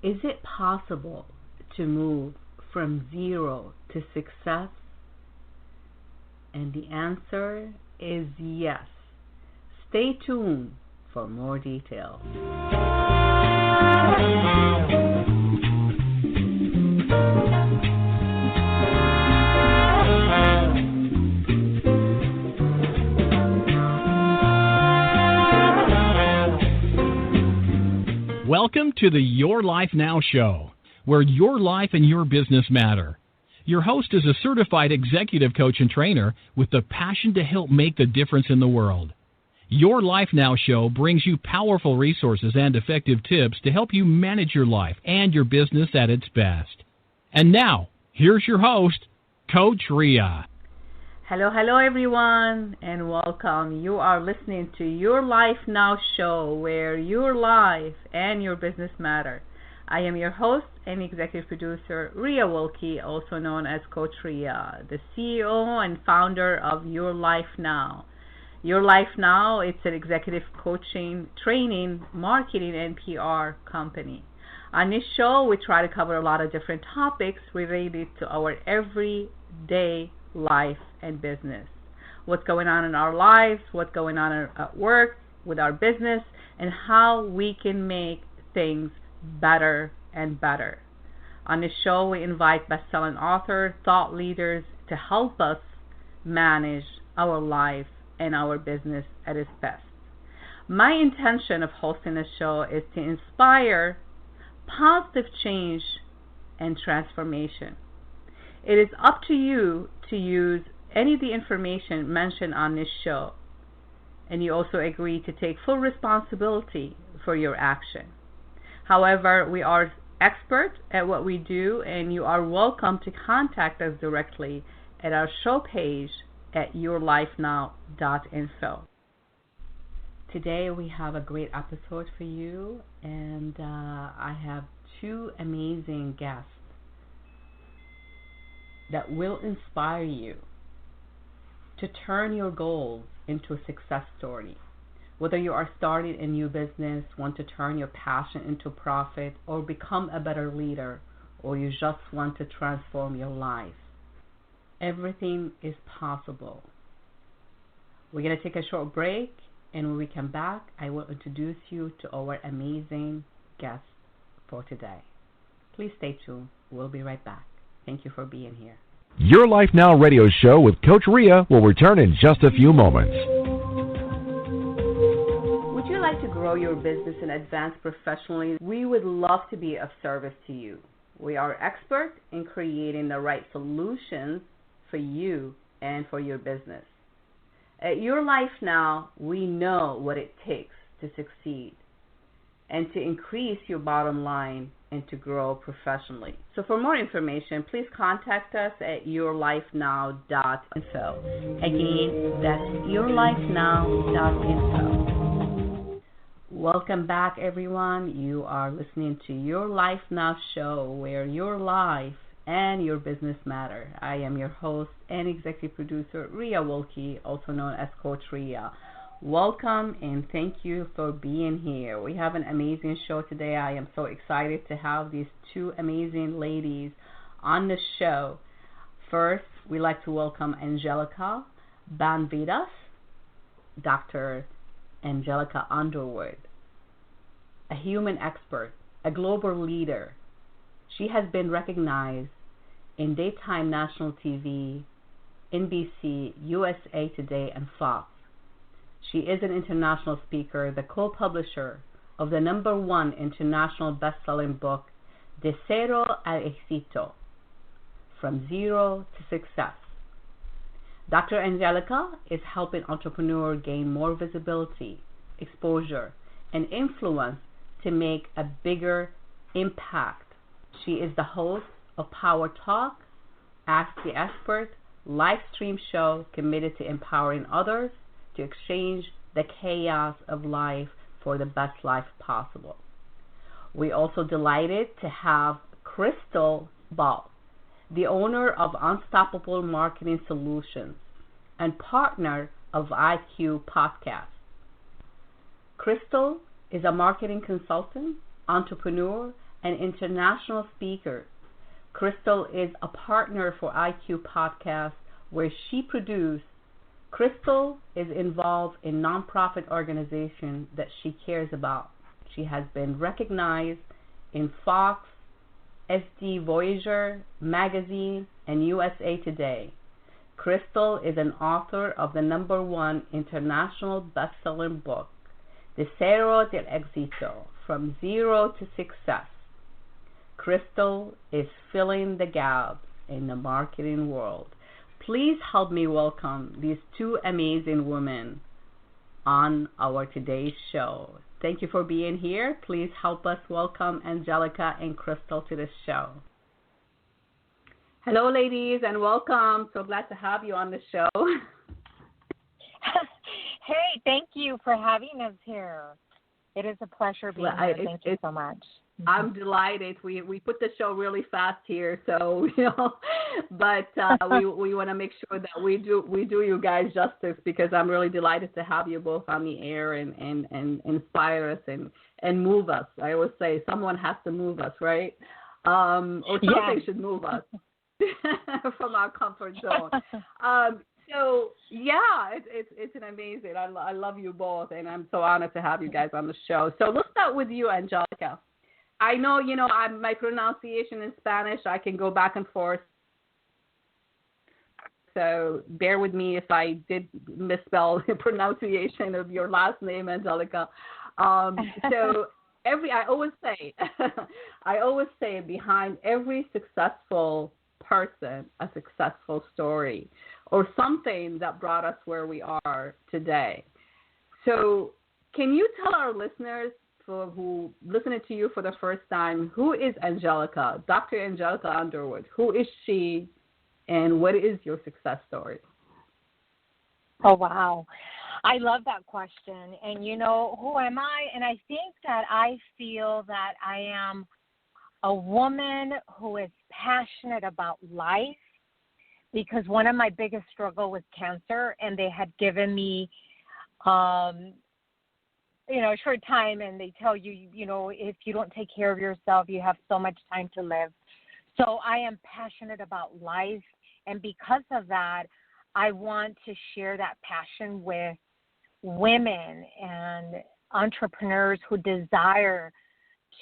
Is it possible to move from zero to success? And the answer is yes. Stay tuned for more details. Welcome to the Your Life Now show, where your life and your business matter. Your host is a certified executive coach and trainer with the passion to help make the difference in the world. Your Life Now show brings you powerful resources and effective tips to help you manage your life and your business at its best. And now, here's your host, Coach Ria. Hello everyone, and welcome. You are listening to Your Life Now show, where your life and your business matter. I am your host and executive producer, Ria Wilkie, also known as Coach Ria, the CEO and founder of Your Life Now. Your Life Now, it's an executive coaching, training, marketing, and PR company. On this show, we try to cover a lot of different topics related to our everyday life and business. What's going on in our lives, what's going on at work, with our business, and how we can make things better and better. On this show, we invite best-selling authors, thought leaders to help us manage our life and our business at its best. My intention of hosting this show is to inspire positive change and transformation. It is up to you to use any of the information mentioned on this show, and you also agree to take full responsibility for your action. However, we are experts at what we do, and you are welcome to contact us directly at our show page at yourlifenow.info. Today we have a great episode for you, and I have two amazing guests that will inspire you to turn your goals into a success story. Whether you are starting a new business, want to turn your passion into profit, or become a better leader, or you just want to transform your life, everything is possible. We're going to take a short break, and when we come back, I will introduce you to our amazing guest for today. Please stay tuned. We'll be right back. Thank you for being here. Your Life Now radio show with Coach Ria will return in just a few moments. Would you like to grow your business and advance professionally? We would love to be of service to you. We are experts in creating the right solutions for you and for your business. At Your Life Now, we know what it takes to succeed and to increase your bottom line and to grow professionally. So for more information, please contact us at yourlifenow.info. Again, that's yourlifenow.info. Welcome back, everyone. You are listening to Your Life Now show, where your life and your business matter. I am your host and executive producer, Ria Wilkie, also known as Coach Ria. Welcome and thank you for being here. We have an amazing show today. I am so excited to have these two amazing ladies on the show. First, we'd like to welcome Angelica Banvidas, Dr. Angelica Underwood, a human expert, a global leader. She has been recognized in daytime national TV, NBC, USA Today, and Fox. She is an international speaker, the co-publisher of the #1 international best-selling book, De Cero a Exito, From Zero to Success. Dr. Angelica is helping entrepreneurs gain more visibility, exposure, and influence to make a bigger impact. She is the host of Power Talk, Ask the Expert, live stream show committed to empowering others to exchange the chaos of life for the best life possible. We also delighted to have Crystal Ball, the owner of Unstoppable Marketing Solutions and partner of IQ Podcast. Crystal is a marketing consultant, entrepreneur, an international speaker. Crystal is a partner for IQ Podcast, where she produced. Crystal is involved in nonprofit organization that she cares about. She has been recognized in Fox, SD Voyager magazine, and USA Today. Crystal is an author of the #1 international best-selling book, the Cero del Exito, From Zero to Success. Crystal is filling the gap in the marketing world. Please help me welcome these two amazing women on our today's show. Thank you for being here. Please help us welcome Angelica and Crystal to the show. Hello, ladies, and welcome. So glad to have you on the show. Hey, thank you for having us here. It is a pleasure being here. Thank you so much. I'm delighted. We put the show really fast here, so but we want to make sure that we do you guys justice, because I'm really delighted to have you both on the air and inspire us and move us. I always say someone has to move us, right? Or something should move us from our comfort zone. So yeah, it's an amazing. I love you both, and I'm so honored to have you guys on the show. So let's start with you, Angelica. I know, my pronunciation in Spanish, I can go back and forth. So bear with me if I did misspell the pronunciation of your last name, Angelica. So I always say behind every successful person, a successful story or something that brought us where we are today. So can you tell our listeners, who listening to you for the first time, who is Angelica, Dr. Angelica Underwood? Who is she, and what is your success story? Oh, wow. I love that question. And, who am I? And I think that I feel that I am a woman who is passionate about life, because one of my biggest struggles was cancer, and they had given me a short time, and they tell you, if you don't take care of yourself, you have so much time to live. So I am passionate about life, and because of that, I want to share that passion with women and entrepreneurs who desire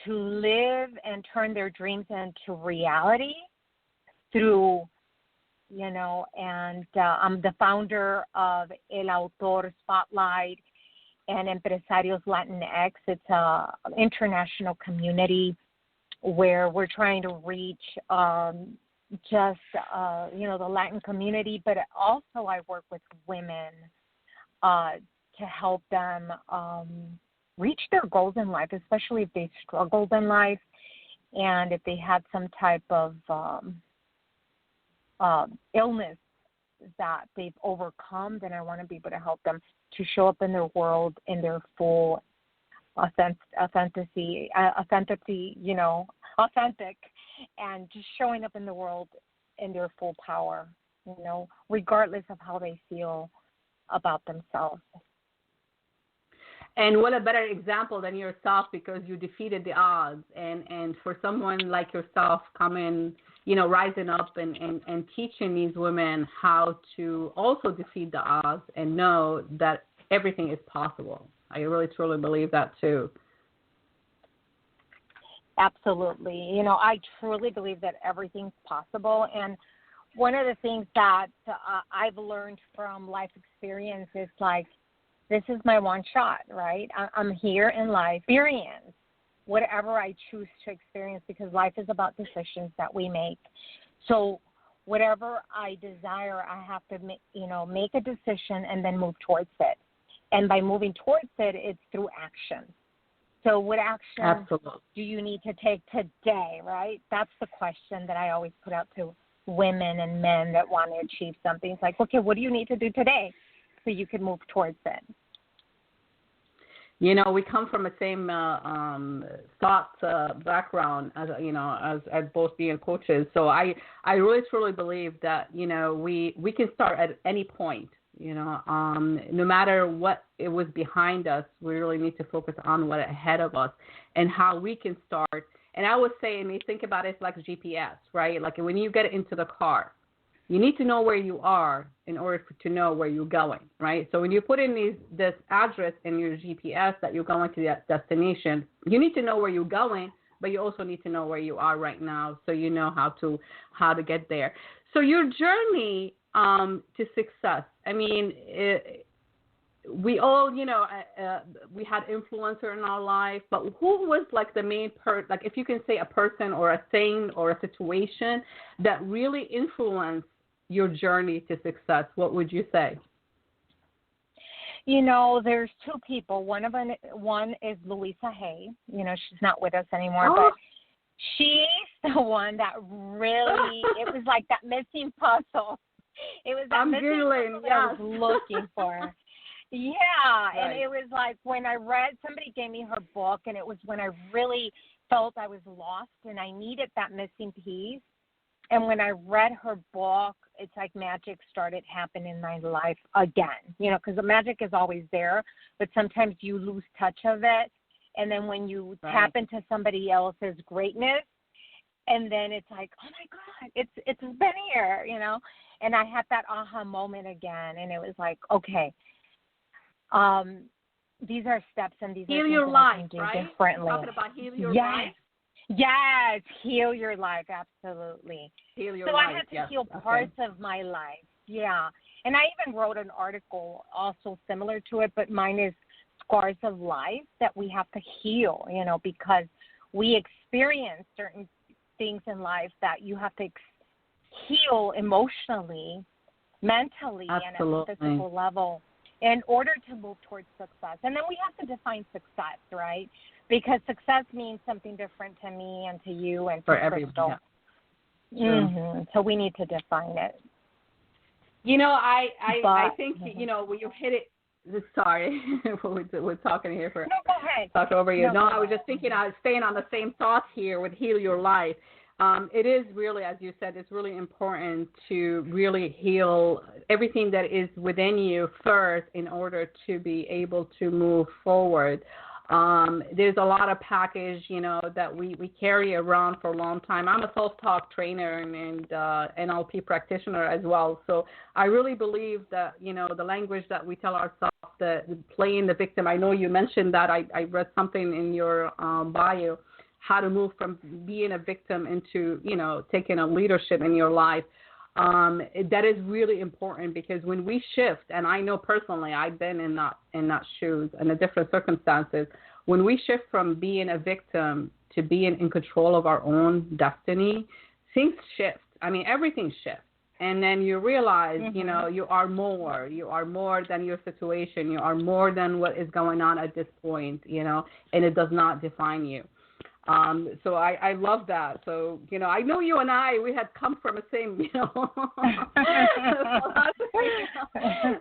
to live and turn their dreams into reality through, and I'm the founder of El Autor Spotlight and Empresarios Latinx. It's an international community where we're trying to reach the Latin community, but also I work with women to help them reach their goals in life, especially if they struggled in life and if they had some type of illness that they've overcome. Then I want to be able to help them to show up in their world in their full authentic, and just showing up in the world in their full power, regardless of how they feel about themselves. And what a better example than yourself, because you defeated the odds. And for someone like yourself coming, rising up and teaching these women how to also defeat the odds and know that everything is possible. I really, truly believe that too. Absolutely. I truly believe that everything's possible. And one of the things that I've learned from life experience is this is my one shot, right? I'm here in life, experience whatever I choose to experience, because life is about decisions that we make. So whatever I desire, I have to make a decision and then move towards it. And by moving towards it, it's through action. So what action Absolutely. do you need to take today, right? That's the question that I always put out to women and men that want to achieve something. It's like, okay, what do you need to do today so you can move towards it? We come from the same thought background as both being coaches. So I really truly believe that we can start at any point. No matter what it was behind us, we really need to focus on what ahead of us and how we can start And I would say, I mean, think about it, it's like GPS, right? Like when you get into the car, you need to know where you are in order to know where you're going, right? So when you put in this address in your GPS that you're going to that destination, you need to know where you're going, but you also need to know where you are right now, so you know how to get there. So your journey to success. I mean, we all, we had influencer in our life, but who was like the main like if you can say a person or a thing or a situation that really influenced your journey to success, what would you say? There's two people. One is Louisa Hay. She's not with us anymore, but she's the one that really, it was like that missing puzzle. It was that missing puzzle that I was looking for. Yeah, right. And it was like when I read, somebody gave me her book, and it was when I really felt I was lost and I needed that missing piece. And when I read her book, it's like magic started happening in my life again, because the magic is always there, but sometimes you lose touch of it. And then when you tap into somebody else's greatness, and then it's like, oh my God, it's been here, and I had that aha moment again. And it was like, okay, these are steps and these are things that I can do differently. You're talking about heal your life? Yes, heal your life, absolutely. Heal your life. I had to heal parts of my life, yeah. And I even wrote an article also similar to it, but mine is scars of life that we have to heal, because we experience certain things in life that you have to heal emotionally, mentally, and at a physical level in order to move towards success. And then we have to define success, right? Because success means something different to me and to you and to Crystal. Yeah. Mm-hmm. So we need to define it. I think, when you hit it, sorry, we're talking here for. No, go ahead. Talk over you. No, I was just thinking, I was staying on the same thoughts here with heal your life. It is really, as you said, it's really important to really heal everything that is within you first in order to be able to move forward. There's a lot of package, that we carry around for a long time. I'm a self-talk trainer and NLP practitioner as well. So I really believe that, the language that we tell ourselves, playing the victim. I know you mentioned that. I read something in your bio, how to move from being a victim into, taking a leadership in your life. That is really important, because when we shift, and I know personally I've been in that shoes and the different circumstances, when we shift from being a victim to being in control of our own destiny, things shift. I mean, everything shifts. And then you realize, you are more than your situation. You are more than what is going on at this point, and it does not define you. So I love that. So, I know you and we had come from the same, so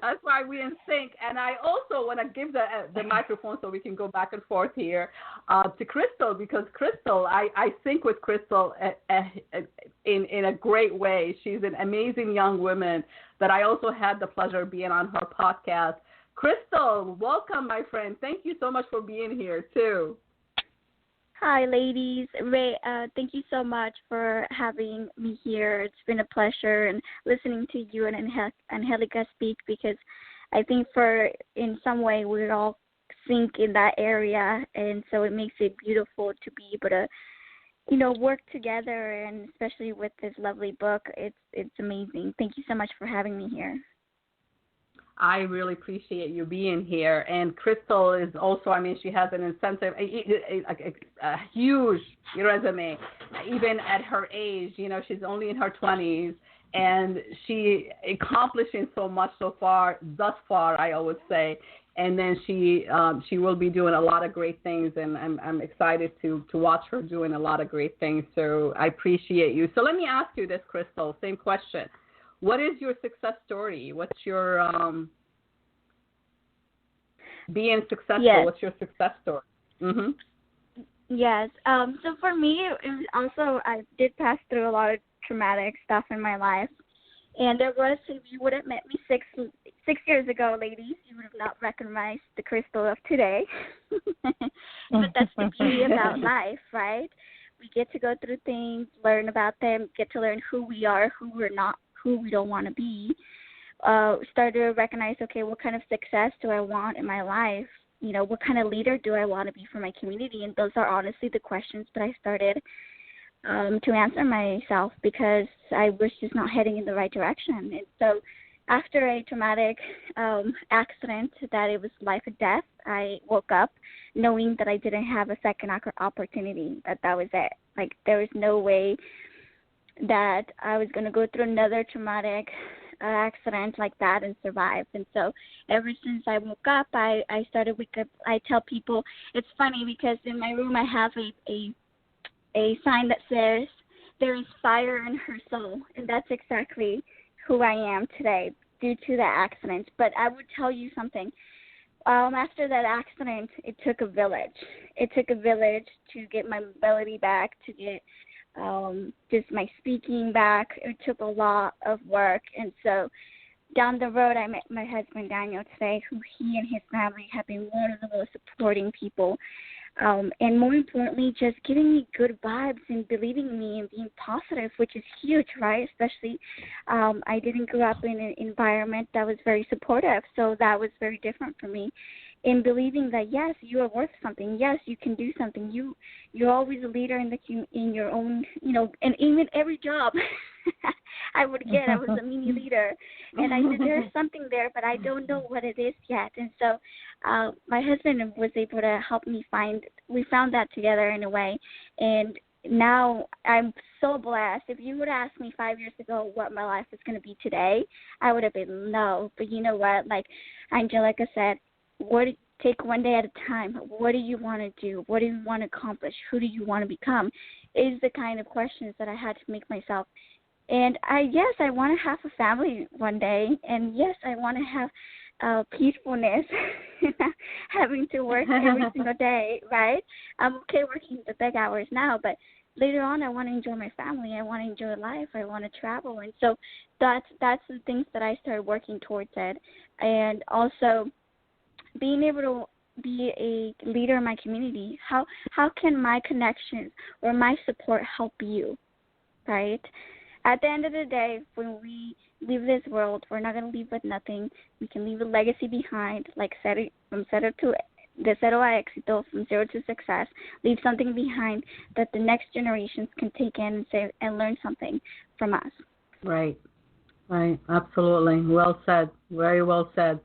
that's why we in sync. And I also want to give the microphone so we can go back and forth here to Crystal, because Crystal, I sync with Crystal in a great way. She's an amazing young woman that I also had the pleasure of being on her podcast. Crystal, welcome, my friend. Thank you so much for being here, too. Hi, ladies. Ray, thank you so much for having me here. It's been a pleasure and listening to you and Angelica speak, because I think in some way we all think in that area, and so it makes it beautiful to be able to, work together, and especially with this lovely book. It's amazing. Thank you so much for having me here. I really appreciate you being here. And Crystal is also, she has an incentive, a huge resume. Even at her age, she's only in her 20s, and she accomplishing so much thus far, I always say. And then she will be doing a lot of great things, and I'm excited to watch her doing a lot of great things. So I appreciate you. So let me ask you this, Crystal, same question. What is your success story? What's your being successful? Yes. What's your success story? Mm-hmm. Yes. So for me, it was also, I did pass through a lot of traumatic stuff in my life. And there was, if you would have met me six years ago, ladies, you would have not recognized the Crystal of today. But that's the beauty about life, right? We get to go through things, learn about them, get to learn who we are, who we're not, who we don't want to be. Start to recognize, okay, what kind of success do I want in my life? You know, what kind of leader do I want to be for my community? And those are honestly the questions that I started to answer myself, because I was just not heading in the right direction. And so after a traumatic accident that it was life or death, I woke up knowing that I didn't have a second opportunity, that was it. Like, there was no way that I was going to go through another traumatic accident like that and survive. And so ever since I woke up, I started wake up. I tell people, it's funny because in my room I have a sign that says, there is fire in her soul. And that's exactly who I am today due to that accident. But I would tell you something. After that accident, it took a village. It took a village to get my mobility back, to get just my speaking back. It took a lot of work. And so down the road, I met my husband, Daniel, today, who he and his family have been one of the most supporting people. And more importantly, just giving me good vibes and believing in me and being positive, which is huge, right? Especially I didn't grow up in an environment that was very supportive, so that was very different for me. In believing that, yes, you are worth something. Yes, you can do something. You're always a leader in your own, you know, and even every job I would get, I was a mini leader. And I said, there's something there, but I don't know what it is yet. And so my husband was able to help me we found that together in a way. And now I'm so blessed. If you would ask me 5 years ago what my life was going to be today, I would have been no. But you know what? Like Angelica said, take one day at a time. What do you want to do? What do you want to accomplish? Who do you want to become? Is the kind of questions that I had to make myself. And yes, I want to have a family one day. And yes, I want to have peacefulness, having to work every single day, right? I'm okay working the big hours now, but later on I want to enjoy my family. I want to enjoy life. I want to travel. And so that's the things that I started working towards it. And also being able to be a leader in my community. How can my connections or my support help you, right? At the end of the day, when we leave this world, we're not going to leave with nothing. We can leave a legacy behind, like Cero to the Cero a Exito, from zero to success. Leave something behind that the next generations can take in and learn something from us. Right, absolutely. Well said, very well said.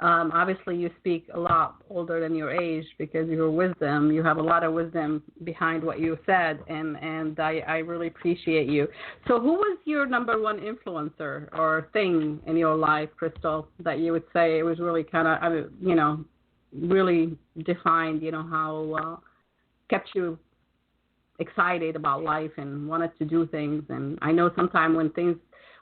Obviously, you speak a lot older than your age because your wisdom, you have a lot of wisdom behind what you said, and I really appreciate you. So who was your number one influencer or thing in your life, Crystal, that you would say it was really kind of, really defined, how kept you excited about life and wanted to do things? And I know sometimes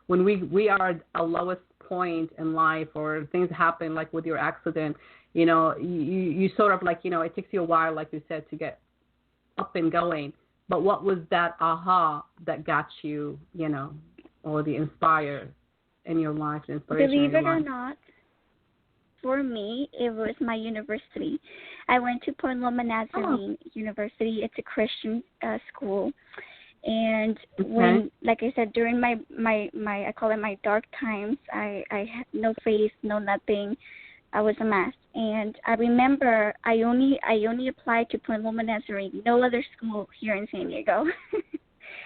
when we are at our lowest point in life or things happen like with your accident, you sort of like, it takes you a while, like you said, to get up and going. But what was that aha that got you, or the inspire in your life, the inspiration Believe in your it life? or not, for me, it was my university. I went to Point Loma Nazarene University. It's a Christian school. And when, like I said, during my I call it my dark times, I had no faith, no nothing. I was a mess. And I remember I only applied to Point Loma Nazarene, no other school here in San Diego.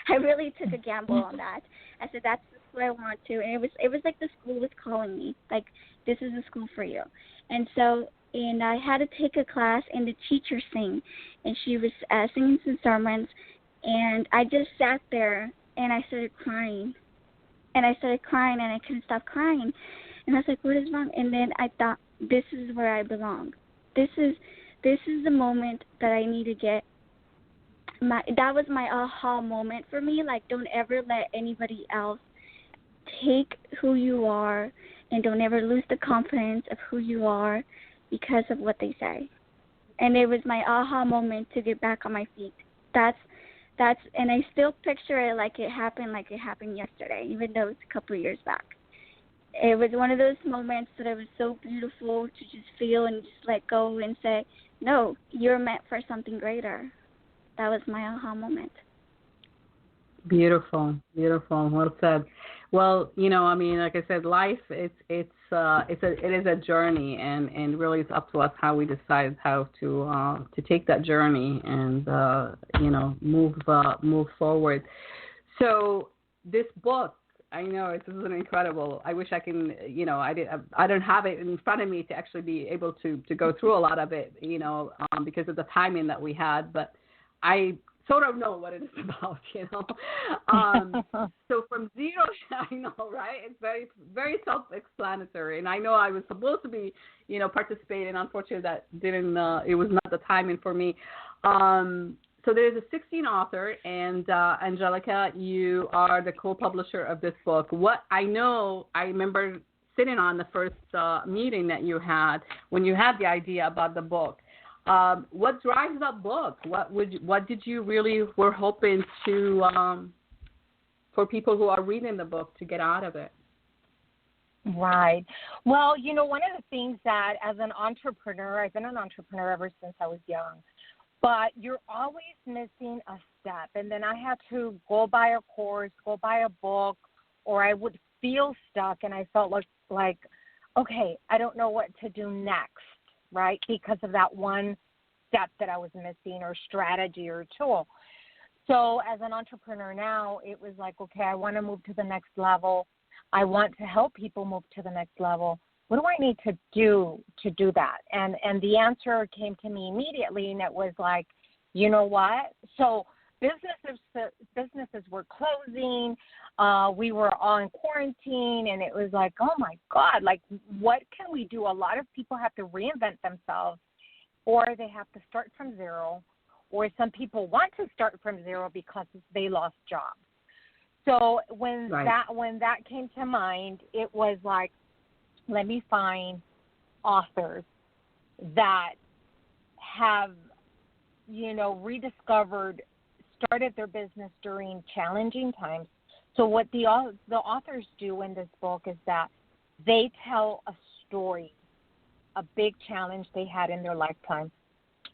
I really took a gamble on that. I said, that's the school I want to. And it was like the school was calling me, like, this is the school for you. And so, and I had to take a class, and the teacher sang, and she was singing some sermons. And I just sat there, and I started crying. And I couldn't stop crying. And I was like, what is wrong? And then I thought, this is where I belong. This is the moment that I need to get. That was my aha moment for me. Like, don't ever let anybody else take who you are, and don't ever lose the confidence of who you are because of what they say. And it was my aha moment to get back on my feet. And I still picture it like it happened yesterday, even though it's a couple of years back. It was one of those moments that it was so beautiful to just feel and just let go and say, no, you're meant for something greater. that was my aha moment. Beautiful, beautiful. Well said. Well, I mean, like I said, life it is a journey, and really it's up to us how we decide how to take that journey and move forward. So this book, I know this is incredible. I wish I can, I don't have it in front of me to actually be able to go through a lot of it, because of the timing that we had, but I sort of know what it is about, So from zero, I know, right? It's very, very self-explanatory, and I know I was supposed to be, participating. Unfortunately, that didn't. It was not the timing for me. So there's a 16 author, and Angelica, you are the co-publisher of this book. What I know, I remember sitting on the first meeting that you had when you had the idea about the book. What drives that book? What did you really were hoping to for people who are reading the book to get out of it? Right. Well, one of the things that as an entrepreneur, I've been an entrepreneur ever since I was young, but you're always missing a step. And then I had to go buy a course, go buy a book, or I would feel stuck and I felt like, okay, I don't know what to do next, right? Because of that one step that I was missing or strategy or tool. So as an entrepreneur now, it was like, okay, I want to move to the next level. I want to help people move to the next level. What do I need to do that? And the answer came to me immediately, and it was like, you know what? So businesses were closing. We were all in quarantine, and it was like, oh my God, like what can we do? A lot of people have to reinvent themselves, or they have to start from zero, or some people want to start from zero because they lost jobs. So when that came to mind, it was like, let me find authors that have, rediscovered, started their business during challenging times. So what the authors do in this book is that they tell a story, a big challenge they had in their lifetime.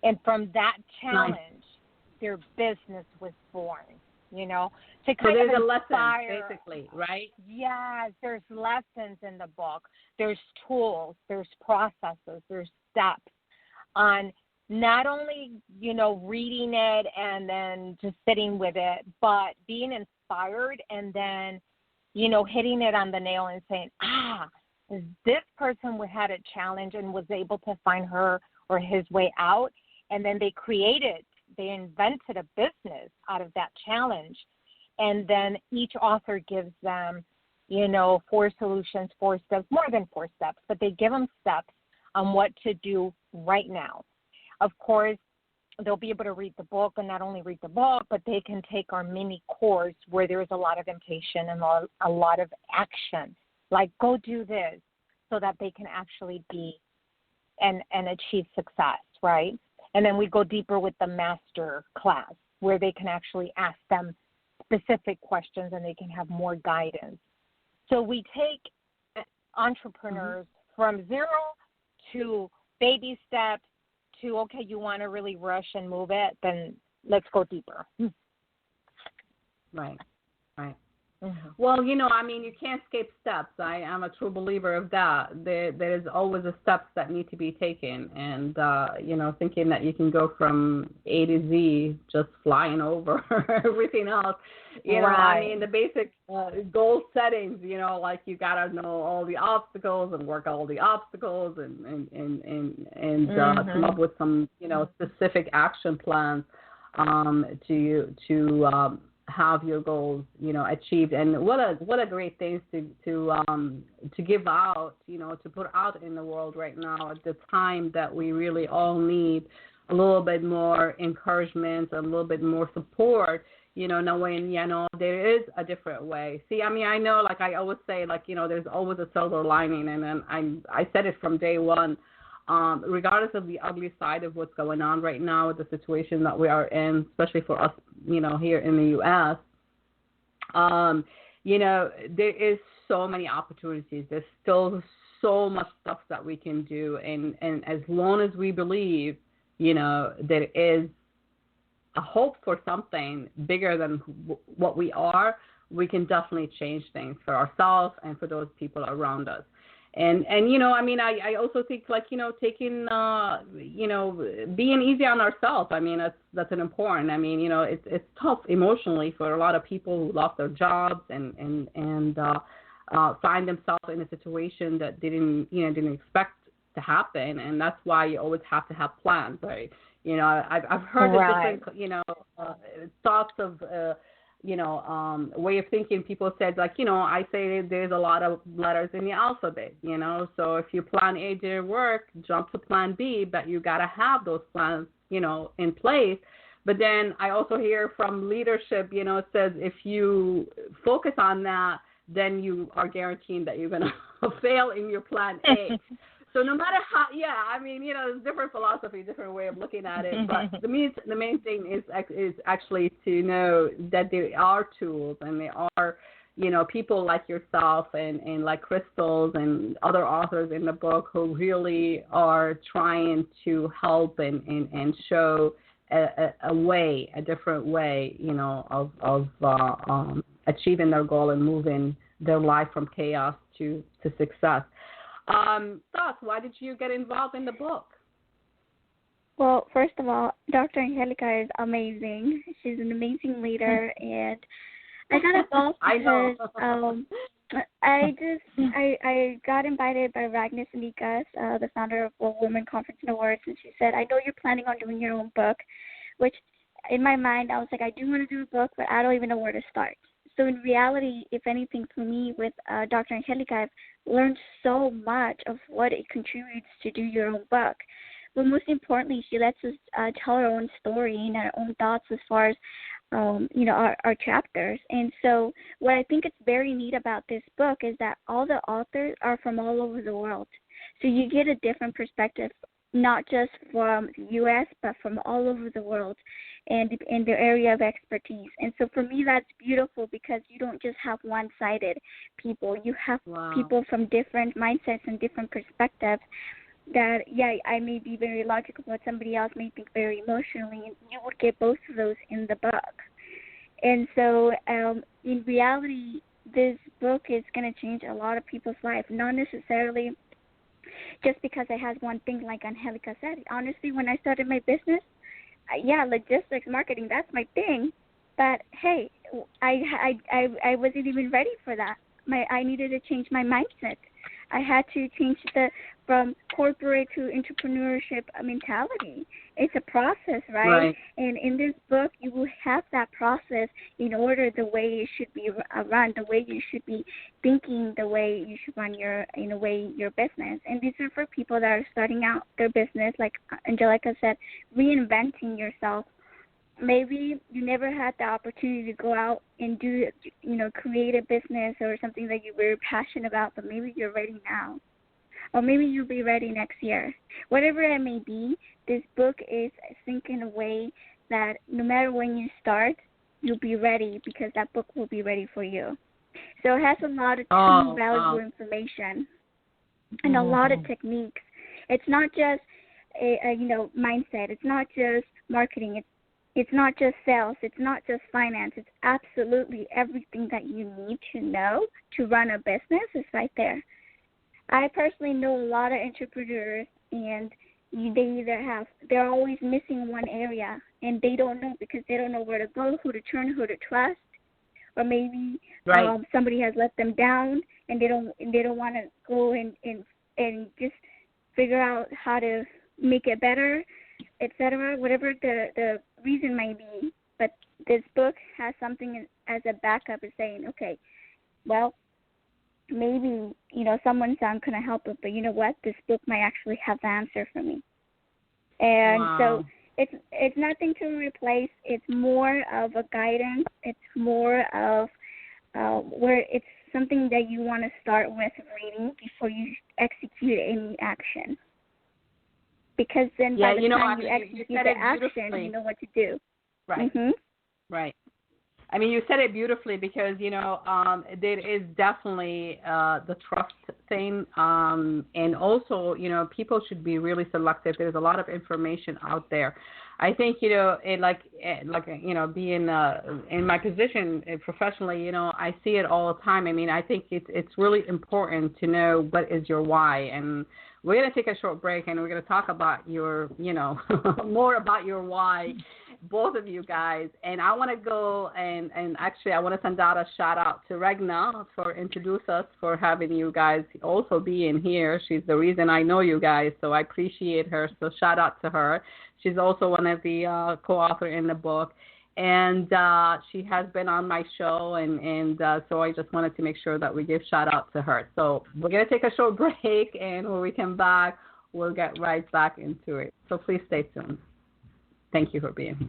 And from that challenge, their business was born, to kind of there's a inspire. lesson, basically, right? Yes, there's lessons in the book. There's tools, there's processes, there's steps on not only, reading it and then just sitting with it, but being inspired and then, hitting it on the nail and saying, this person had a challenge and was able to find her or his way out. And then they invented a business out of that challenge. And then each author gives them, 4 solutions, 4 steps, more than 4 steps, but they give them steps on what to do right now. Of course, they'll be able to read the book, and not only read the book, but they can take our mini course where there's a lot of invitation and a lot of action, like go do this, so that they can actually be and achieve success, right? And then we go deeper with the master class where they can actually ask them specific questions and they can have more guidance. So we take entrepreneurs from zero to baby steps to, okay, you want to really rush and move it, then let's go deeper. Right. Mm-hmm. Well, you can't escape steps. I am a true believer of that. There is always a steps that need to be taken, and thinking that you can go from A to Z just flying over everything else. The basic goal settings. Like you gotta know all the obstacles and work all the obstacles and come up with some specific action plans to have your goals, achieved. And what a great thing to give out, to put out in the world right now at the time that we really all need a little bit more encouragement, a little bit more support, knowing, there is a different way. See, I know, like I always say, there's always a silver lining, and then I said it from day one. Regardless of the ugly side of what's going on right now with the situation that we are in, especially for us, here in the U.S., there is so many opportunities. There's still so much stuff that we can do. And as long as we believe, there is a hope for something bigger than what we are, we can definitely change things for ourselves and for those people around us. And I mean, I also think, like, taking, being easy on ourselves. I mean, that's an important. I mean, it's tough emotionally for a lot of people who lost their jobs and find themselves in a situation that didn't expect to happen. And that's why you always have to have plans, right? I've heard the different, thoughts of, way of thinking. People said, like, I say there's a lot of letters in the alphabet, so if you plan A didn't work, jump to plan B, but you got to have those plans, in place. But then I also hear from leadership, it says if you focus on that, then you are guaranteeing that you're going to fail in your plan A. So no matter how, I mean, there's different philosophy, different way of looking at it. But the main thing is actually to know that there are tools, and there are, people like yourself and like Crystals and other authors in the book who really are trying to help and show a way, a different way, of achieving their goal and moving their life from chaos to success. Thoughts, why did you get involved in the book? Well, first of all, Dr. Angelica is amazing. She's an amazing leader, and I got involved because I got invited by Ragnar Sanikas, the founder of World Women Conference and Awards, and she said, I know you're planning on doing your own book, which in my mind I was like, I do want to do a book, but I don't even know where to start. So in reality, if anything, for me with Dr. Angelica, I've learned so much of what it contributes to do your own book. But most importantly, she lets us tell our own story and our own thoughts as far as, our chapters. And so what I think is very neat about this book is that all the authors are from all over the world. So you get a different perspective, not just from the U.S., but from all over the world and in their area of expertise. And so for me, that's beautiful because you don't just have one-sided people. You have people from different mindsets and different perspectives that, I may be very logical, but somebody else may think very emotionally, and you would get both of those in the book. And so in reality, this book is going to change a lot of people's lives, not necessarily just because it has one thing like Angelica said. Honestly, when I started my business, logistics, marketing, that's my thing. But hey, I wasn't even ready for that. I needed to change my mindset. I had to change from corporate to entrepreneurship mentality. It's a process, right? And in this book, you will have that process in order the way it should be run, the way you should be thinking, the way you should run your business. And these are for people that are starting out their business, like Angelica said, reinventing yourself. Maybe you never had the opportunity to go out and do, create a business or something that you're very passionate about, but maybe you're ready now. Or maybe you'll be ready next year. Whatever it may be, this book is thinking a way that no matter when you start, you'll be ready because that book will be ready for you. So it has a lot of true valuable information and a lot of techniques. It's not just mindset. It's not just marketing. It's not just sales. It's not just finance. It's absolutely everything that you need to know to run a business is right there. I personally know a lot of entrepreneurs, and they're always missing one area, and they don't know because they don't know where to go, who to turn, who to trust, or maybe somebody has let them down, and they don't want to go and just figure out how to make it better, etc. Whatever the reason may be, but this book has something as a backup of saying, okay, well, maybe, someone's not going to help it, but you know what? This book might actually have the answer for me. And so it's nothing to replace. It's more of a guidance. It's more of where it's something that you want to start with reading before you execute any action. Because then by the time you execute the action, you know what to do. Right. Mm-hmm. Right. I mean, you said it beautifully because, there is definitely the trust thing. And also, people should be really selective. There's a lot of information out there. I think, being in my position professionally, I see it all the time. I mean, I think it's really important to know what is your why. And we're going to take a short break and we're going to talk about your, more about your why, both of you guys. And I want to go and actually I want to send out a shout out to Regna for introduce us, for having you guys also be in here. She's the reason I know you guys, so I appreciate her. So shout out to her. She's also one of the co-author in the book. And she has been on my show, and so I just wanted to make sure that we give shout out to her. So we're going to take a short break, and when we come back, we'll get right back into it. So please stay tuned. Thank you for being here.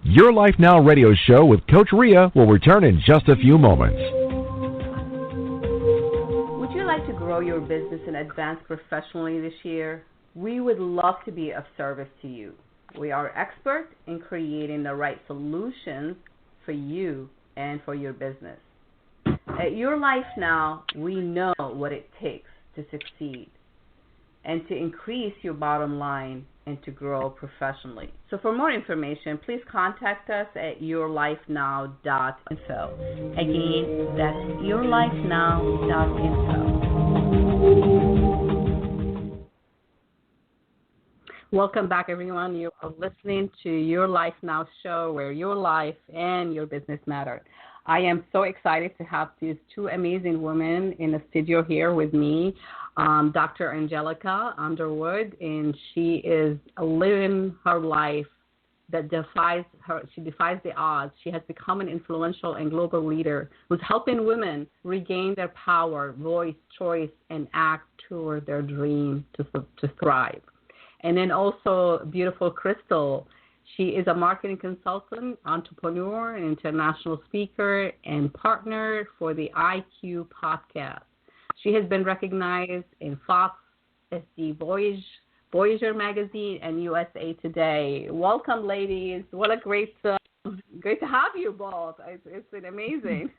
Your Life Now radio show with Coach Ria will return in just a few moments. Would you like to grow your business and advance professionally this year? We would love to be of service to you. We are experts in creating the right solutions for you and for your business. At Your Life Now, we know what it takes to succeed and to increase your bottom line and to grow professionally. So for more information, please contact us at yourlifenow.info. Again, that's yourlifenow.info. Welcome back, everyone. You are listening to Your Life Now show, where your life and your business matter. I am so excited to have these two amazing women in the studio here with me, Dr. Angelica Underwood, and she is living her life that defies her. She defies the odds. She has become an influential and global leader who's helping women regain their power, voice, choice, and act toward their dream to thrive. And then also beautiful Crystal. She is a marketing consultant, entrepreneur, an international speaker, and partner for the IQ podcast. She has been recognized in Fox, SD Voyager magazine, and USA Today. Welcome, ladies. What a great to have you both. It's been amazing.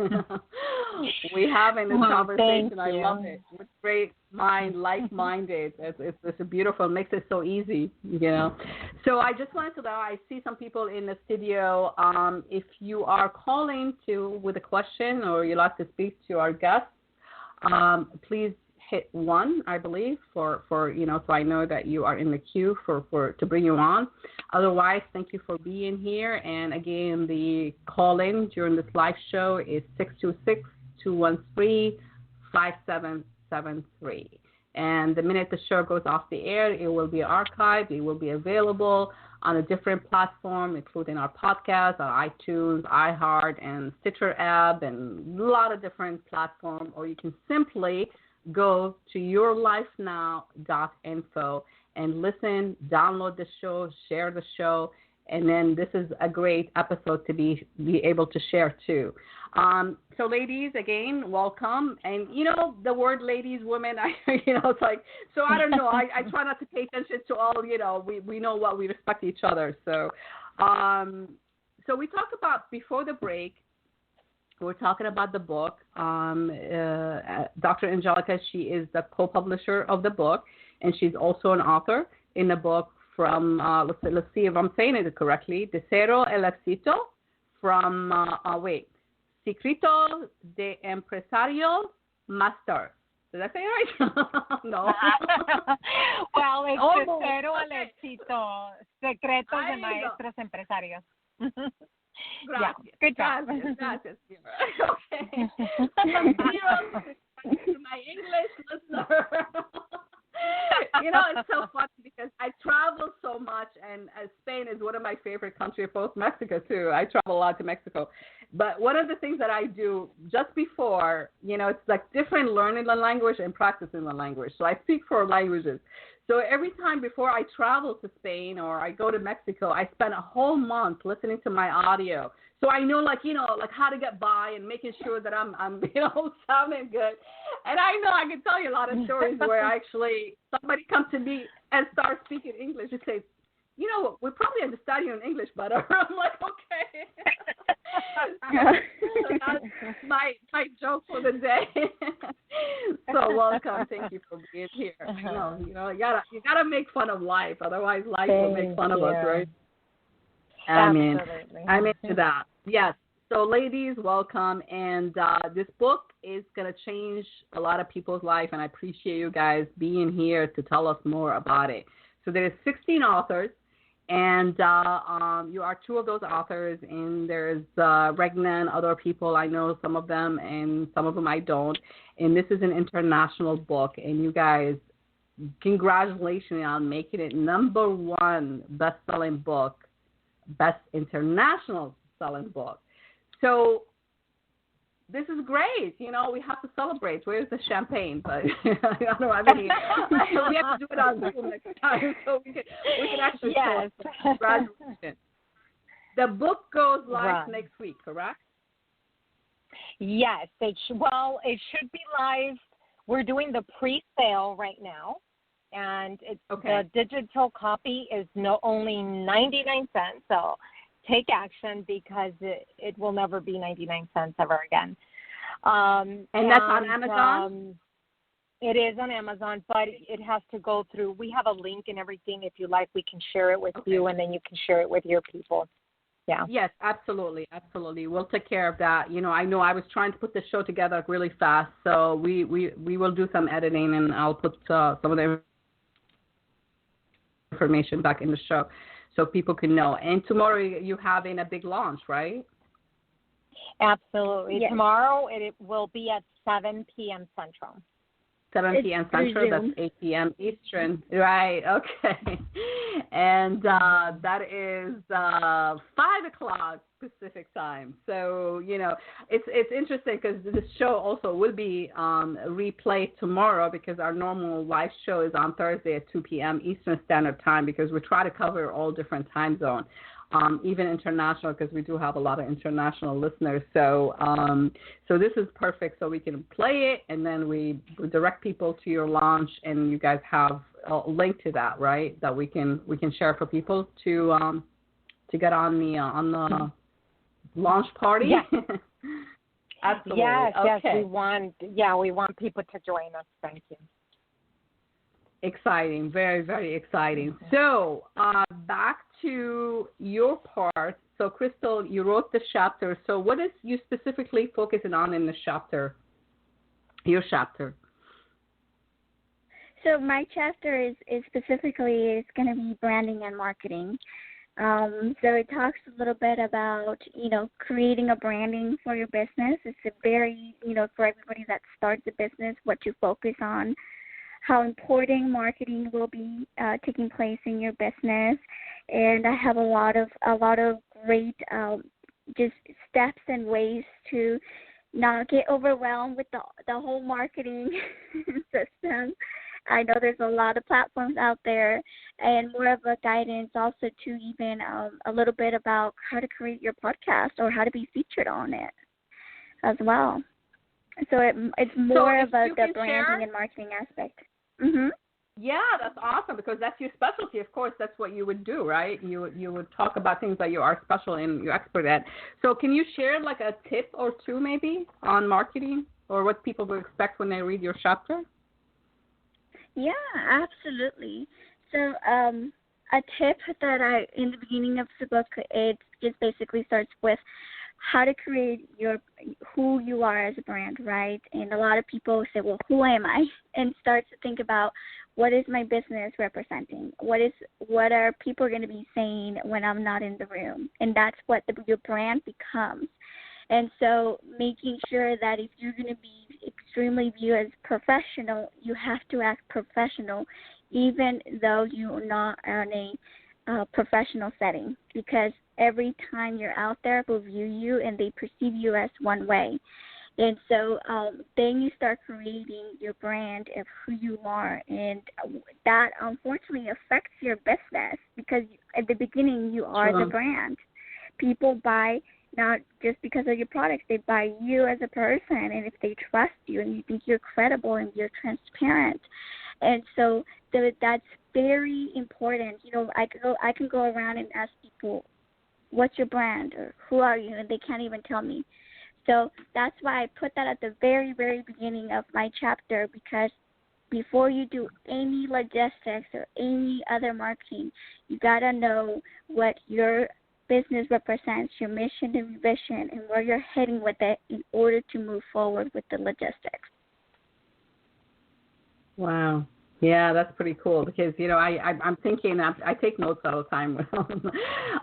We have in this conversation. I love it. With great mind, like-minded. It's a beautiful. It makes it so easy, So I just wanted to know. I see some people in the studio. If you are calling with a question or you'd like to speak to our guests, please hit 1, I believe, for so I know that you are in the queue to bring you on. Otherwise, thank you for being here. And again, the call-in during this live show is 626-213-5773. And the minute the show goes off the air, it will be archived. It will be available on a different platform, including our podcast, our iTunes, iHeart, and Stitcher app, and a lot of different platforms. Or you can simply go to yourlifenow.info and listen, download the show, share the show, and then this is a great episode to be able to share too. So ladies, again, welcome. And the word ladies, women, it's like, so I don't know. I try not to pay attention to all, we know what we respect each other. So, so we talked about before the break, we're talking about the book. Dr. Angelica, she is the co-publisher of the book, and she's also an author in the book from, let's see if I'm saying it correctly, de Cero el Exito, from, Secreto de Empresario Master. Did I say it right? No. Well, it's de Cero el Exito, Secretos de Maestros Empresarios. Gracias. Yeah, good job. Gracias. Okay. Zero to my English listener. It's so funny because I travel so much, and Spain is one of my favorite countries, both Mexico too. I travel a lot to Mexico. But one of the things that I do just before, it's like different learning the language and practicing the language. So I speak 4 languages. So every time before I travel to Spain or I go to Mexico, I spend a whole month listening to my audio. So I know, like how to get by and making sure that I'm sounding good. And I know I can tell you a lot of stories where actually somebody comes to me and starts speaking English and says, we probably understand you in English better. I'm like, okay. So that's my joke for the day. So welcome. Thank you for being here. You gotta make fun of life, otherwise life will make fun of us, right? Absolutely. I'm into that. Yes. So ladies, welcome. And this book is going to change a lot of people's life, and I appreciate you guys being here to tell us more about it. So there's 16 authors, and you are two of those authors, and there's Regna and other people. I know some of them, and some of them I don't. And this is an international book, and you guys, congratulations on making it #1 best-selling book, best international selling book. So this is great. We have to celebrate. Where's the champagne? But I don't have any. We have to do it on Zoom next time so we can actually yes. Congratulations. The book goes live next week, correct? Yes. It should be live. We're doing the pre-sale right now, and the digital copy is only 99 cents. So take action, because it will never be 99 cents ever again. And that's on Amazon? It is on Amazon, but it has to go through. We have a link and everything. If you like, we can share it with you, and then you can share it with your people. Yeah. Yes, absolutely. We'll take care of that. I know I was trying to put the show together really fast, so we will do some editing, and I'll put some of the information back in the show so people can know. And tomorrow you're having a big launch, right? Absolutely. Yes. Tomorrow it will be at 7 p.m. Central. 7 p.m. Central, that's 8 p.m. Eastern. Right, okay. And that is 5 o'clock Pacific time. So, it's interesting because this show also will be replayed tomorrow, because our normal live show is on Thursday at 2 p.m. Eastern Standard Time, because we try to cover all different time zones. Even international, because we do have a lot of international listeners. So so this is perfect, so we can play it, and then we direct people to your launch, and you guys have a link to that, right? That we can share for people to get on the launch party. Yes. Absolutely. Yes, okay. yes, we want people to join us. Thank you. Exciting, very, very exciting. So back to your part. So, Crystal, you wrote the chapter. So what is you specifically focusing on in the chapter, your chapter? So my chapter is specifically going to be branding and marketing. So it talks a little bit about, creating a branding for your business. It's a very, for everybody that starts a business, what to focus on, how important marketing will be taking place in your business. And I have a lot of great just steps and ways to not get overwhelmed with the whole marketing system. I know there's a lot of platforms out there, and more of a guidance also to even a little bit about how to create your podcast or how to be featured on it as well. So it's more of the branding and marketing aspect. Mm-hmm. Yeah, that's awesome, because that's your specialty. Of course, that's what you would do, right? You would talk about things that you are special in, you're expert at. So can you share like a tip or two maybe on marketing, or what people will expect when they read your chapter? Yeah, absolutely. So a tip that in the beginning of the book, it just basically starts with how to create who you are as a brand, right? And a lot of people say, well, who am I? And start to think about, what is my business representing? What are people going to be saying when I'm not in the room? And that's what your brand becomes. And so making sure that if you're going to be extremely viewed as professional, you have to act professional, even though you're not in a professional setting, because every time you're out there, people view you and they perceive you as one way. And so then you start creating your brand of who you are, and that unfortunately affects your business, because at the beginning you are the brand. People buy not just because of your products, they buy you as a person, and if they trust you and you think you're credible and you're transparent And so that's very important. You know, I can go around and ask people, what's your brand, or who are you, and they can't even tell me. So that's why I put that at the very, very beginning of my chapter, because before you do any logistics or any other marketing, you got to know what your business represents, your mission and vision, and where you're heading with it in order to move forward with the logistics. Wow. Yeah, that's pretty cool because, you know, I'm thinking, I take notes all the time.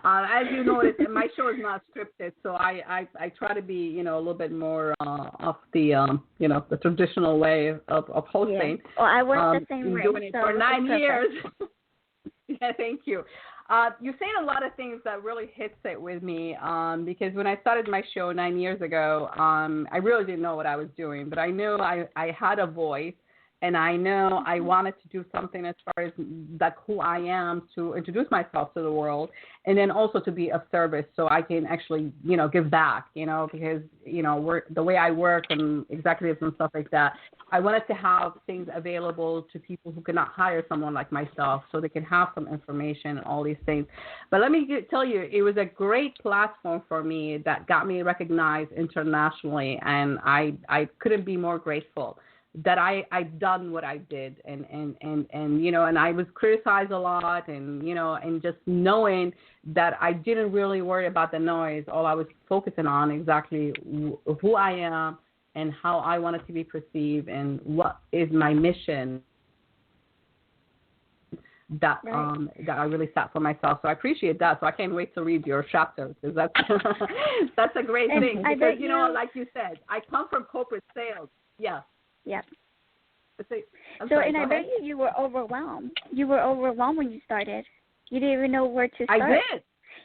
As you notice, my show is not scripted, so I try to be, you know, a little bit more of the, you know, the traditional way of hosting. Yeah. Well, I work the same way. Doing it so for 9 years. Yeah, thank you. You're saying a lot of things that really hits it with me because when I started my show 9 years ago, I really didn't know what I was doing, but I knew I had a voice. And I know I wanted to do something as far as like who I am, to introduce myself to the world, and then also to be of service so I can actually, you know, give back, you know, because, you know, the way I work and executives and stuff like that, I wanted to have things available to people who cannot hire someone like myself so they can have some information and all these things. But let me tell you, it was a great platform for me that got me recognized internationally, and I couldn't be more grateful that I've done what I did, and you know, and I was criticized a lot, and, you know, and just knowing that I didn't really worry about the noise. All I was focusing on exactly who I am and how I wanted to be perceived and what is my mission that that I really set for myself. So I appreciate that. So I can't wait to read your chapter because that's that's a great thing. Because, you know, like you said, I come from corporate sales. Yeah. Yep. And I bet you were overwhelmed. You were overwhelmed when you started. You didn't even know where to start. I did.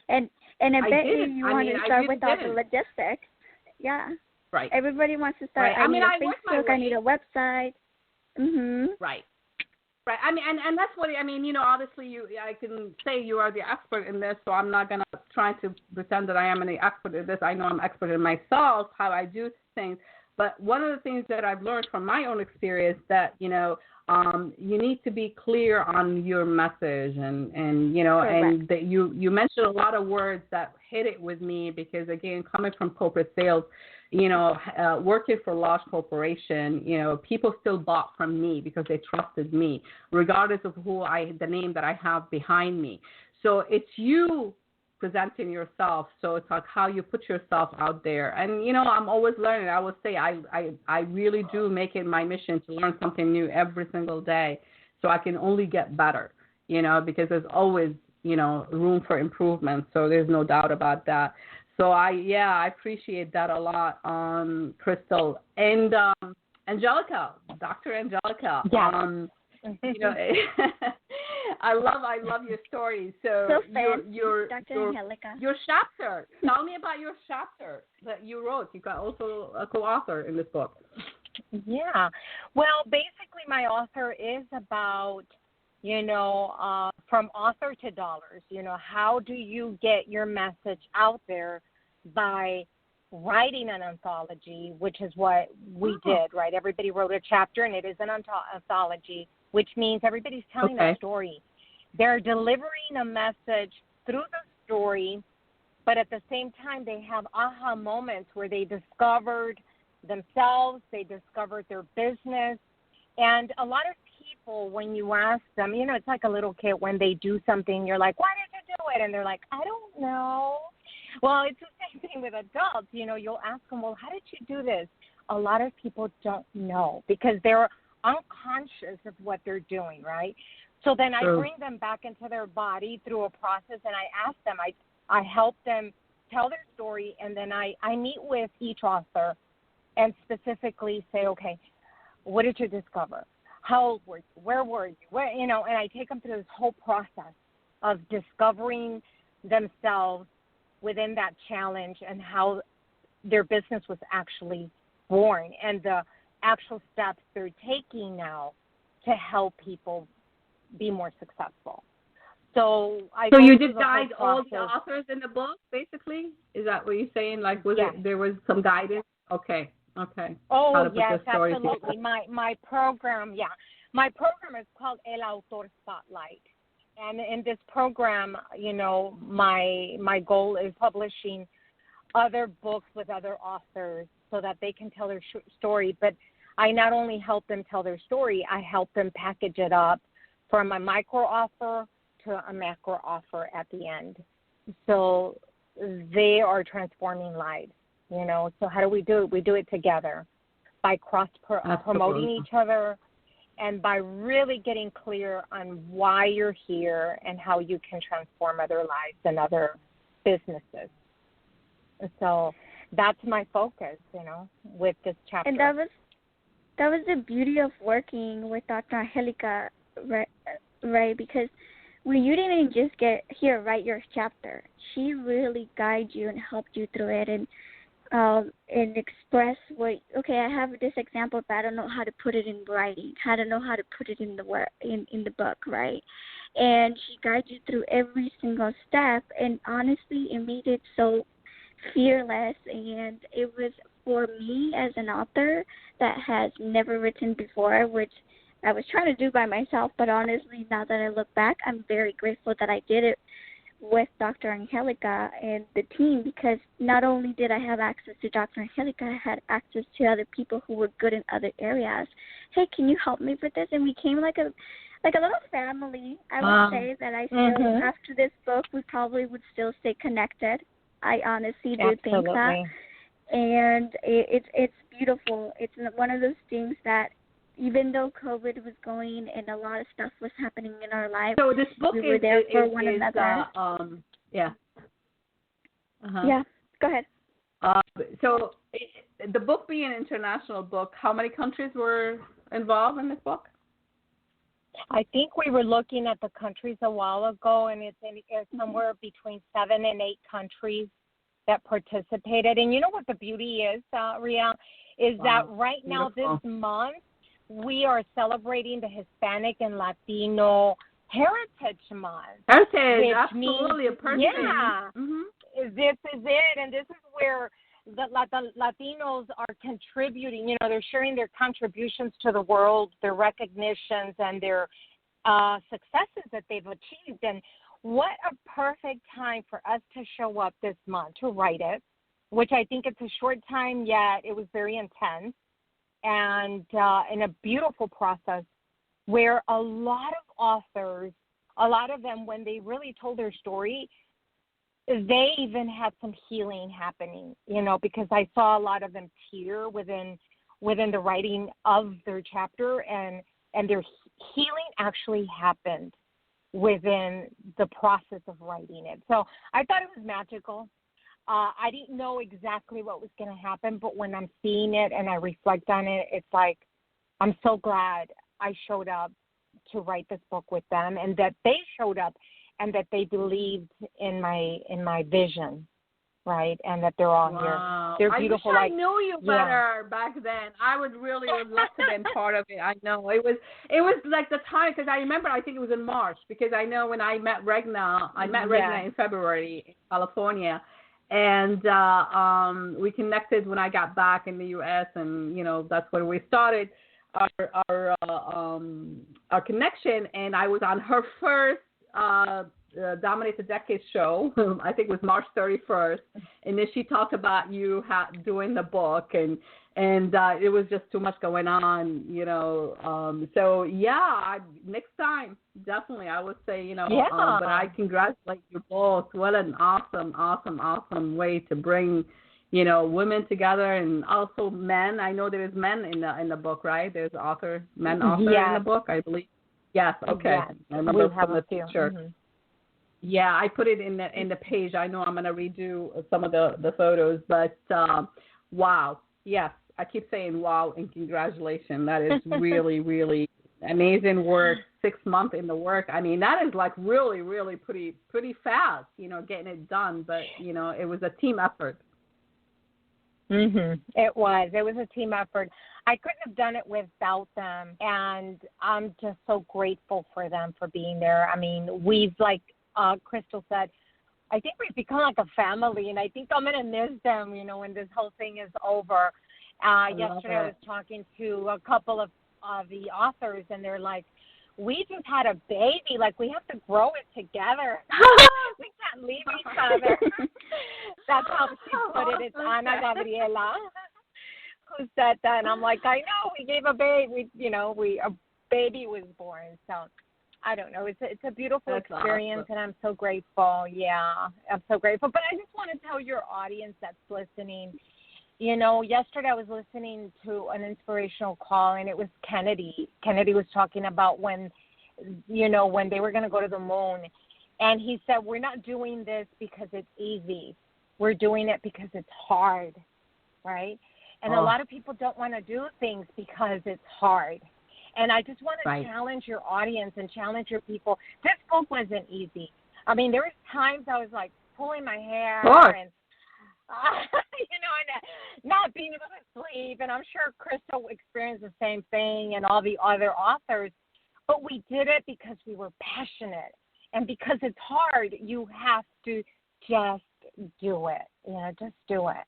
And I bet you wanted to start with all the logistics. Yeah. Right. Everybody wants to start. Right. I need a Facebook. I need a website. Mhm. Right. Right. I mean, and that's what I mean. You know, obviously, I can say you are the expert in this, so I'm not gonna try to pretend that I am an expert in this. I know I'm expert in myself, how I do things. But one of the things that I've learned from my own experience that, you know, you need to be clear on your message, and you know, correct. And that you mentioned a lot of words that hit it with me because, again, coming from corporate sales, you know, working for a large corporation, you know, people still bought from me because they trusted me, regardless of the name that I have behind me. So it's you presenting yourself. So it's like how you put yourself out there. And, you know, I'm always learning. I would say I really do make it my mission to learn something new every single day so I can only get better, you know, because there's always, you know, room for improvement. So there's no doubt about that. So I appreciate that a lot, Crystal. And Angelica, Dr. Angelica. Yeah. You know, I love your story. So your chapter. Tell me about your chapter that you wrote. You got also a co-author in this book. Yeah. Well, basically, my author is about, you know, from author to dollars. You know, how do you get your message out there by writing an anthology, which is what we did, right? Everybody wrote a chapter, and it is an anthology, which means everybody's telling a story. They're delivering a message through the story, but at the same time, they have aha moments where they discovered themselves, they discovered their business. And a lot of people, when you ask them, you know, it's like a little kid when they do something, you're like, why did you do it? And they're like, I don't know. Well, it's the same thing with adults. You know, you'll ask them, well, how did you do this? A lot of people don't know because they're unconscious of what they're doing, right? So then I bring them back into their body through a process, and I ask them, I help them tell their story, and then I meet with each author and specifically say, okay, what did you discover? How old were you? Where were you? Where, you know, and I take them through this whole process of discovering themselves within that challenge and how their business was actually born and the actual steps they're taking now to help people be more successful. So you did guide all the authors in the book, basically? Is that what you're saying? Like, there was some guidance? Okay. Oh, yes, absolutely. My program, my program is called El Autor Spotlight. And in this program, you know, my goal is publishing other books with other authors so that they can tell their story. But I not only help them tell their story, I help them package it up from a micro offer to a macro offer at the end. So they are transforming lives, you know. So how do we do it? We do it together by cross-promoting each other and by really getting clear on why you're here and how you can transform other lives and other businesses. So that's my focus, you know, with this chapter. And that was the beauty of working with Dr. Angelica, right? Because you didn't just get here, write your chapter. She really guided you and helped you through it and express what. Okay, I have this example, but I don't know how to put it in writing. I don't know how to put it in the book, right? And she guided you through every single step. And honestly, it made it so fearless. And it was for me as an author that has never written before, which I was trying to do by myself, but honestly, now that I look back, I'm very grateful that I did it with Dr. Angelica and the team, because not only did I have access to Dr. Angelica, I had access to other people who were good in other areas. Hey, can you help me with this? And we came like a little family. I would say that I still, after this book, we probably would still stay connected. I honestly do think that. And it's beautiful. It's one of those things that even though COVID was going and a lot of stuff was happening in our lives, so this book we were there for one another. Yeah. Yeah, go ahead. So the book being an international book, how many countries were involved in this book? I think we were looking at the countries a while ago, and it's somewhere between 7 and 8 countries that participated. And you know what the beauty is, Ria, is that right now this month, we are celebrating the Hispanic and Latino Heritage Month. Heritage, absolutely, a person. Yeah, this is it, and this is where the Latinos are contributing. You know, they're sharing their contributions to the world, their recognitions, and their successes that they've achieved. And what a perfect time for us to show up this month to write it, which I think it's a short time, yet it was very intense. And in a beautiful process where a lot of authors, a lot of them, when they really told their story, they even had some healing happening, you know, because I saw a lot of them tear within the writing of their chapter, and their healing actually happened within the process of writing it. So I thought it was magical. I didn't know exactly what was going to happen, but when I'm seeing it and I reflect on it, it's like I'm so glad I showed up to write this book with them, and that they showed up and that they believed in my vision, right? And that they're all here. They're beautiful. I wish I knew you better back then. I would really have loved to have been part of it. I know it was like the time, because I remember I think it was in March, because I know when I met Regna, in February in California. And we connected when I got back in the U.S., and, you know, that's where we started our connection. And I was on her first Dominate the Decade show. I think it was March 31st. And then she talked about you doing the book, and it was just too much going on, you know. So, yeah, next time, definitely, I would say, you know, but I congratulate you both. What an awesome way to bring, you know, women together, and also men. I know there's men in the book, right? There's men author in the book, I believe. Yes, okay. Yes. I remember we have from the picture. Yeah, I put it in the page. I know I'm going to redo some of the photos, but wow. Yes, I keep saying wow and congratulations. That is really, really amazing work. 6 months in the work. I mean, that is like really, really pretty fast, you know, getting it done. But, you know, it was a team effort. It was a team effort. I couldn't have done it without them, and I'm just so grateful for them for being there. I mean, we've, like Crystal said, I think we've become like a family, and I think I'm going to miss them, you know, when this whole thing is over. Yesterday I was talking to a couple of the authors, and they're like, we just had a baby. Like, we have to grow it together. We can't leave each other. That's how she put it. It's Ana Gabriela who said that. And I'm like, I know, we gave a baby. A baby was born. So I don't know. It's a beautiful experience, awesome. And I'm so grateful. Yeah, I'm so grateful. But I just want to tell your audience that's listening, yesterday I was listening to an inspirational call, and it was Kennedy. Kennedy was talking about when they were going to go to the moon. And he said, we're not doing this because it's easy. We're doing it because it's hard, right? And a lot of people don't want to do things because it's hard. And I just want to challenge your audience and challenge your people. This book wasn't easy. I mean, there was times I was like pulling my hair and, and not being able to sleep. And I'm sure Crystal experienced the same thing and all the other authors. But we did it because we were passionate. And because it's hard, you have to just do it. Just do it.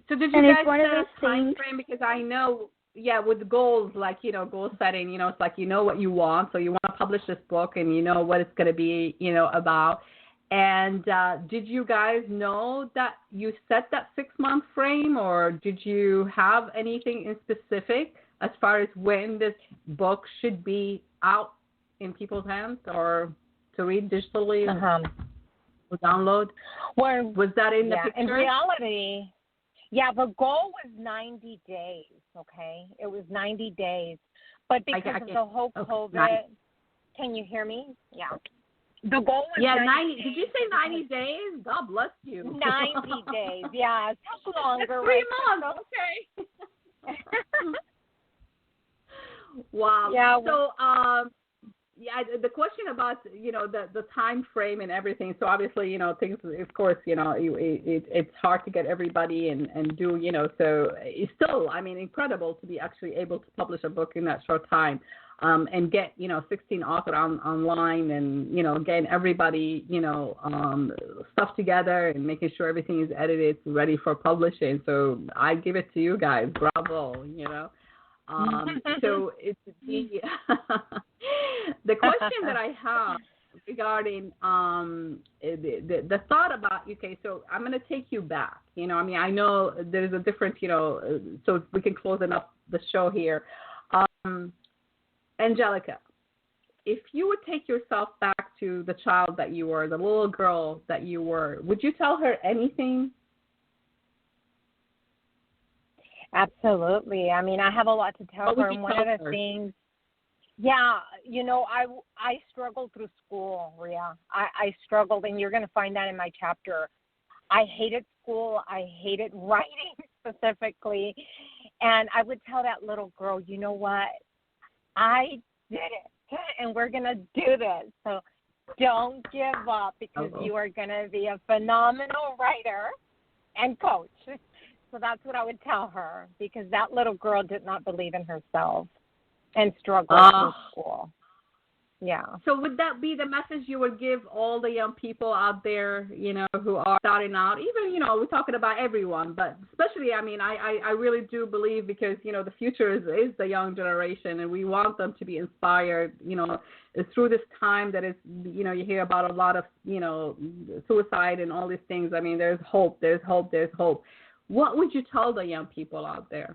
So did you guys set a time frame? Because I know, with goals, like, goal setting, it's like what you want. So you want to publish this book and you know what it's going to be, about. And did you guys know that you set that 6-month frame, or did you have anything in specific as far as when this book should be out in people's hands or to read digitally or download? Well, was that in the picture? In reality, the goal was 90 days, okay? It was 90 days. But because of the whole COVID, can you hear me? Yeah. The goal was 90 days. Did you say 90 days? God bless you. 90 days, yeah. It took longer. 3 months, okay. Wow. Yeah. So, the question about, the time frame and everything. So obviously, things, of course, it's hard to get everybody and do, so it's still, incredible to be actually able to publish a book in that short time. And get, 16 authors online and, getting everybody, stuff together and making sure everything is edited, ready for publishing. So I give it to you guys. Bravo, So it's the question that I have regarding the thought about, okay, so I'm going to take you back. I know there's a different, so we can close up the show here. Angelica, if you would take yourself back to the child that you were, the little girl that you were, would you tell her anything? Absolutely. I have a lot to tell her. And one of the things, I struggled through school, Rhea. I struggled, and you're going to find that in my chapter. I hated school. I hated writing specifically. And I would tell that little girl, you know what? I did it, and we're going to do this. So don't give up, because you are going to be a phenomenal writer and coach. So that's what I would tell her, because that little girl did not believe in herself and struggled through school. Yeah. So would that be the message you would give all the young people out there, who are starting out? Even, we're talking about everyone, but especially, I really do believe, because, the future is the young generation, and we want them to be inspired, through this time that is, you hear about a lot of, suicide and all these things. There's hope, there's hope, there's hope. What would you tell the young people out there?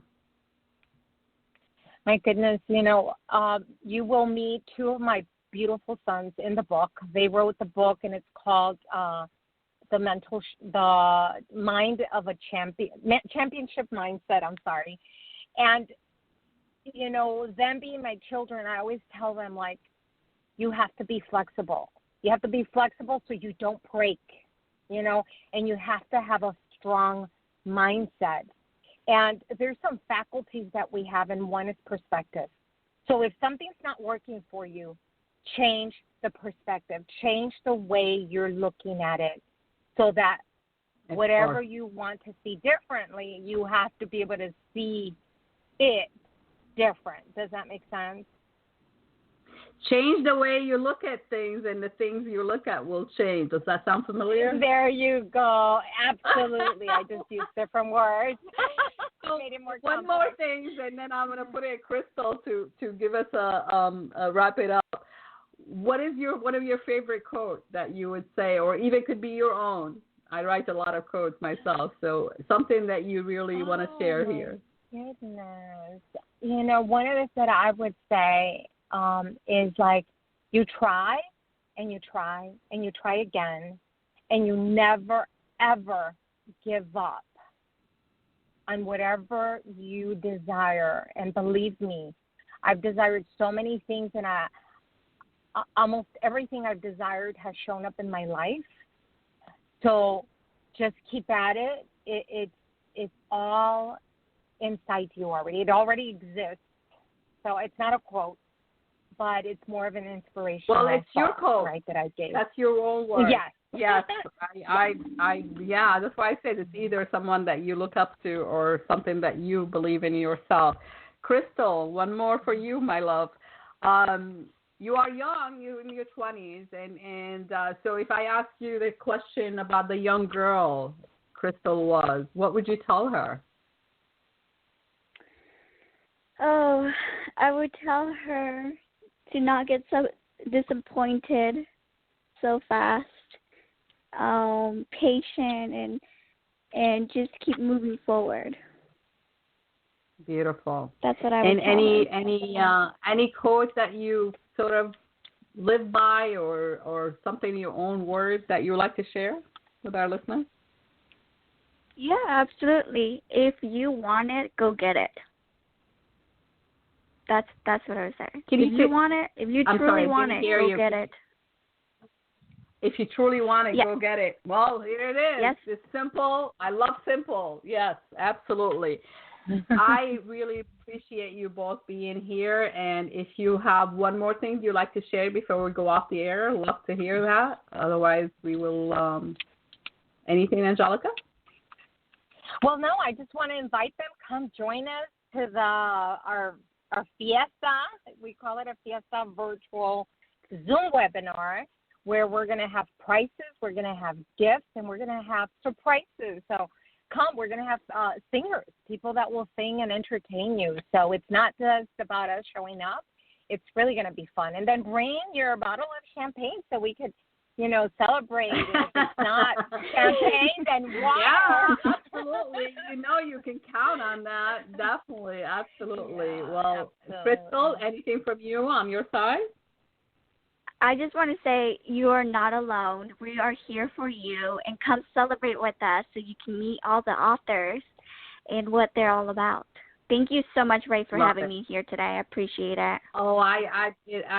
My goodness, you will meet two of my beautiful sons in the book. They wrote the book, and it's called The Mind of a Championship Mindset. I'm sorry. And, them being my children, I always tell them, like, you have to be flexible. You have to be flexible so you don't break, and you have to have a strong mindset. And there's some faculties that we have, and one is perspective. So if something's not working for you, change the perspective, change the way you're looking at it, so that whatever you want to see differently, you have to be able to see it different. Does that make sense? Change the way you look at things, and the things you look at will change. Does that sound familiar? There you go. Absolutely. I just used different words. made it more one complex. more thing, and then I'm going to put in Crystal to give us a wrap it up. What is one of your favorite quotes that you would say, or even could be your own? I write a lot of quotes myself, so something that you really want to share here. Goodness. You know, one of the things that I would say is like, you try and you try and you try again, and you never, ever give up on whatever you desire. And believe me, I've desired so many things, and almost everything I've desired has shown up in my life. So just keep at it. It's all inside you already. It already exists. So it's not a quote, but it's more of an inspiration. Well, it's your quote, right, that I gave. That's your own word. Yes. Yes. Yeah, that's why I said it's either someone that you look up to or something that you believe in yourself. Crystal, one more for you, my love. You are young, you're in your 20s, and so if I ask you the question about the young girl Crystal was, what would you tell her? Oh, I would tell her to not get so disappointed so fast, patient, and just keep moving forward. Beautiful. That's what I would and tell her. any quotes that you sort of live by, or something in your own words that you would like to share with our listeners? Yeah, absolutely. If you want it, go get it. That's what I was saying. If you want it, if you truly want it, go get it. If you truly want it, yes. Go get it. Well, here it is. Yes. It's simple. I love simple. Yes, absolutely. I really appreciate you both being here. And if you have one more thing you'd like to share before we go off the air, love to hear that. Otherwise, we will. Anything, Angelica? Well, no, I just want to invite them. Come join us to our fiesta. We call it a fiesta virtual Zoom webinar, where we're going to have prizes, we're going to have gifts, and we're going to have surprises. So come, we're going to have singers, people that will sing and entertain you. So it's not just about us showing up. It's really going to be fun. And then bring your bottle of champagne so we could, celebrate. If it's not champagne, then water. Yeah, absolutely. You can count on that. Definitely, absolutely. Yeah, well, absolutely. Crystal, anything from you on your side? I just want to say you are not alone. We are here for you, and come celebrate with us so you can meet all the authors and what they're all about. Thank you so much, Ray, for having me here today. I appreciate it. Oh, I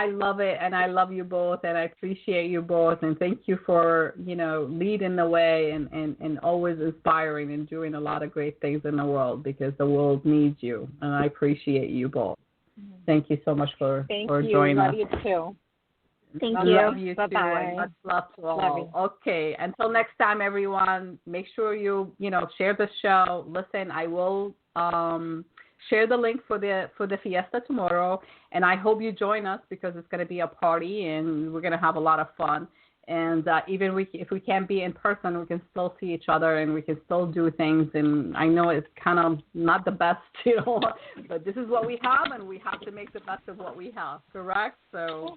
love it, and I love you both, and I appreciate you both, and thank you for, leading the way and always inspiring and doing a lot of great things in the world, because the world needs you, and I appreciate you both. Thank you so much for joining us. Love you too. Thank you. Love you too. And much love to all. Okay. Until next time, everyone, make sure you share the show. Listen, I will share the link for the fiesta tomorrow, and I hope you join us, because it's going to be a party and we're going to have a lot of fun. And even if we can't be in person, we can still see each other and we can still do things. And I know it's kind of not the best, but this is what we have, and we have to make the best of what we have. Correct? So.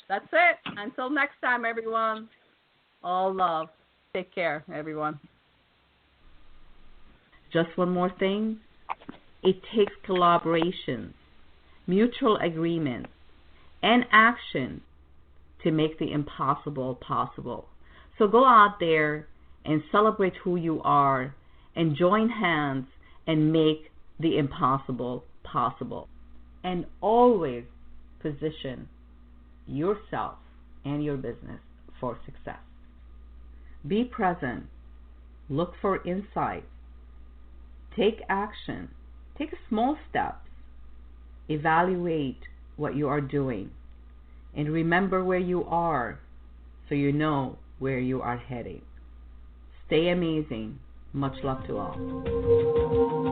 That's it. Until next time, everyone. All love. Take care, everyone. Just one more thing. It takes collaboration, mutual agreement, and action to make the impossible possible. So go out there and celebrate who you are, and join hands and make the impossible possible. And always position yourself and your business for success. Be present. Look for insight. Take action. Take small steps. Evaluate what you are doing. And remember where you are, so you know where you are heading. Stay amazing. Much love to all.